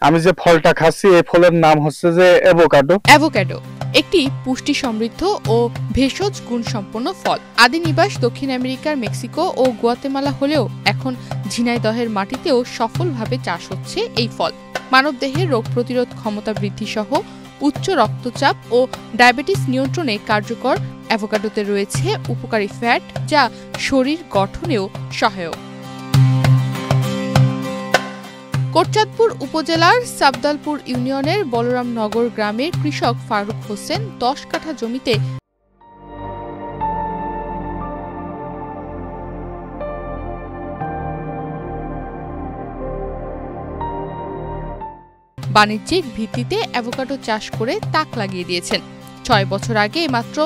আমি যে ফলটা খাচ্ছি এই ফলের নাম হচ্ছে যে অ্যাভোকাডো। অ্যাভোকাডো একটি পুষ্টি সমৃদ্ধ ও ভেষজ গুণ সম্পন্ন ফল। আদি নিবাস দক্ষিণ আমেরিকার মেক্সিকো ও গুয়াতেমালা হলেও এখন ঝিনাইদহের মাটিতেও সফলভাবে চাষ হচ্ছে এই ফল। মানবদেহের রোগ প্রতিরোধ ক্ষমতা বৃদ্ধি সহ উচ্চ রক্তচাপ ও ডায়াবেটিস নিয়ন্ত্রণে কার্যকর। অ্যাভোকাডোতে রয়েছে উপকারী ফ্যাট যা শরীর গঠনেও সহায়ক। কোটচাঁদপুর উপজেলার সাবদালপুর ইউনিয়নের বলরামনগর গ্রামের কৃষক ফারুক হোসেন 10 কাঠা জমিতে বাণিজ্যিক ভিত্তিতে অ্যাভোকাডো চাষ করে তাক লাগিয়ে দিয়েছেন। 6 বছর আগে মাত্র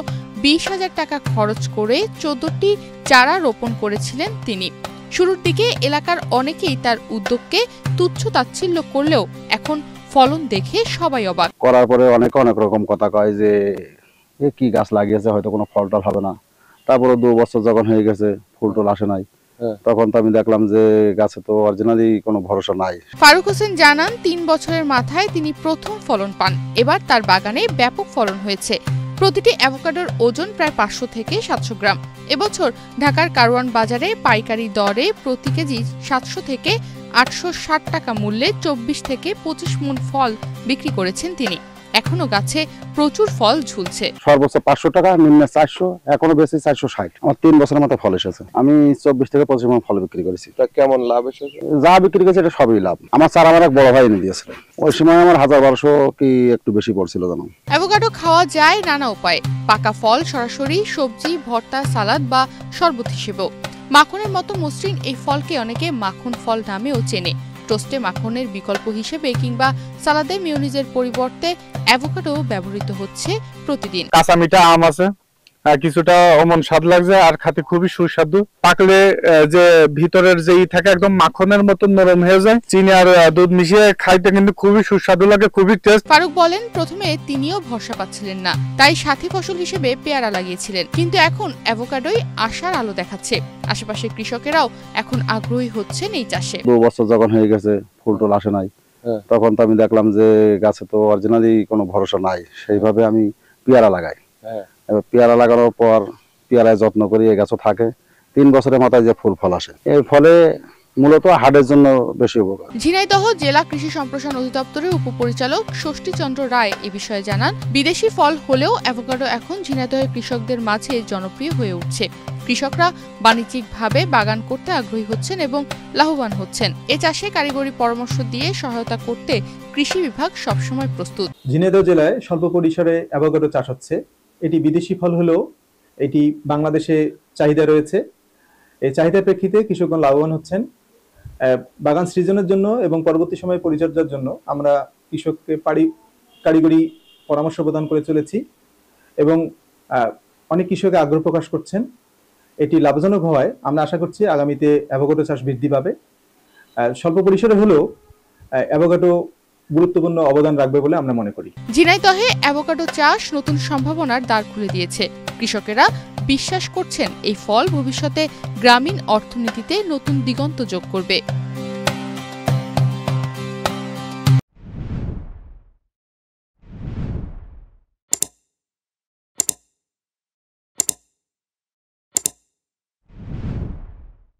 20,000 টাকা খরচ করে 14টি চারা রোপণ করেছিলেন তিনি। শুরুর দিকে এলাকার অনেকেই তার উদ্যোগকে তুচ্ছ তাচ্ছিল্য করলেও এখন ফলন দেখে সবাই অবাক। করার পরে অনেক রকম কথা কয় যে কি গাছ লাগিয়েছে, হয়তো কোনো ফল টল হবে না। তারপরে 2 বছর যখন হয়ে গেছে ফুল টল আসে নাই, তখন তো আমি দেখলাম যে গাছে তো অরিজিনালি কোনো ভরসা নাই। ফারুক হোসেন জানান 3 বছরের মাথায় তিনি প্রথম ফলন পান। এবার তার বাগানে ব্যাপক ফলন হয়েছে। প্রতিটি অ্যাভোকাডোর ওজন প্রায় 500 থেকে 700 গ্রাম। এবছর ঢাকার কারওয়ান বাজারে পাইকারি দরে প্রতি কেজি 700 থেকে 860 টাকা মূল্যে 24 থেকে 25 মণ ফল বিক্রি করেছেন তিনি। এখনো গাছে প্রচুর ফল ঝুলছে। সর্বোচ্চ 500 টাকা, নিম্ন 400, এখনো বেশি 460। আমার 3 বছরের মতো ফল এসেছে। আমি 24 থেকে 25 মণ ফল বিক্রি করেছি। তা কেমন লাভ এসেছে? যা বিক্রি করেছে এটা সবই লাভ। আমার চারা আমার এক বড় ভাই এনে দিয়েছিল। ওই সময় আমার 1000-1200 কি একটু বেশি পড়ছিল জানো। অ্যাভোকাডো খাওয়া যায় নানা উপায়ে। পাকা ফল সরাসরি সবজি, ভর্তা, সালাদ বা শরবত হিসেবেও। মাখনের মতো মসৃণ এই ফলকে অনেকে মাখন ফল নামেও চেনে। টোস্টে মাখনের বিকল্প হিসেবে কিংবা সালাদে মেয়োনিজের পরিবর্তে অ্যাভোকাডো ব্যবহৃত হচ্ছে প্রতিদিন। কাঁচা মিঠা আম আছে, কিছুটা অমন স্বাদ লাগছে আর খেতে খুবই সুস্বাদু। পাকলে যে ভিতরের যে থাকে একদম মাখনের মতো নরম হয়ে যায়। চিনি আর দুধ মিশিয়ে খাইতে কিন্তু খুবই সুস্বাদু লাগে, খুবই টেস্ট। ফারুক বলেন প্রথমে তিনিও ভরসা পাচ্ছিলেন না, তাই সাথী ফসল হিসেবে পেয়ারা লাগিয়েছিলেন। কিন্তু এখন অ্যাভোকাডোই আশার আলো দেখাচ্ছে। আশেপাশের কৃষকেরাও এখন আগ্রহী হচ্ছেন এই চাষে। 2 বছর যখন হয়ে গেছে ফুল টল আসে নাই, তখন তো আমি দেখলাম যে গাছে তো অরিজিনালি কোনো ভরসা নাই। সেইভাবে আমি পেয়ারা লাগাই। পেয়ারা লাগানোর পর পেয়ারায় যত্ন করি, এই গাছও থাকে। 3 বছরের মাথায় যে ফুল ফল আসে, এর ফলে মূলত হাড়ের জন্য বেশি উপকার। ঝিনাইদহ জেলা কৃষি সম্প্রসারণ অধিদপ্তরের উপপরিচালক ষষ্ঠীচন্দ্র রায় এ বিষয়ে জানান, বিদেশি ফল হলেও অ্যাভোকাডো এখন ঝিনাইদহের কৃষকদের মাঝে জনপ্রিয় হয়ে উঠছে। কৃষকরা বাণিজ্যিকভাবে বাগান করতে আগ্রহী হচ্ছেন এবং লাভবান হচ্ছেন। এ চাষে কারিগরি পরামর্শ দিয়ে সহায়তা করতে কৃষি বিভাগ সবসময় প্রস্তুত। ঝিনাইদহ জেলায় স্বল্প পরিসরে অ্যাভোকাডো চাষ হচ্ছে। এটি বিদেশি ফল হলেও এটি বাংলাদেশে চাহিদা রয়েছে। এই চাহিদার প্রেক্ষিতে কৃষকগণ লাভবান হচ্ছেন। বাগান সৃজনের জন্য এবং পরবর্তী সময়ে পরিচর্যার জন্য আমরা কৃষককে কারিগরি পরামর্শ প্রদান করে চলেছি এবং অনেক কৃষক আগ্রহ প্রকাশ করছেন। এটি লাভজনক হওয়ায় আমরা আশা করছি আগামীতে অ্যাভোকাডো চাষ বৃদ্ধি পাবে। স্বল্প পরিসরে হলেও অ্যাভোকাডো গুরুত্বপূর্ণ অবদান রাখবে বলে আমরা মনে করি। ঝিনাইদহে অ্যাভোকাডো চাষ নতুন সম্ভাবনার দ্বার খুলে দিয়েছে। কৃষকেরা বিশ্বাস করছেন এই ফল ভবিষ্যতে গ্রামীণ অর্থনীতিতে নতুন দিগন্ত যোগ করবে।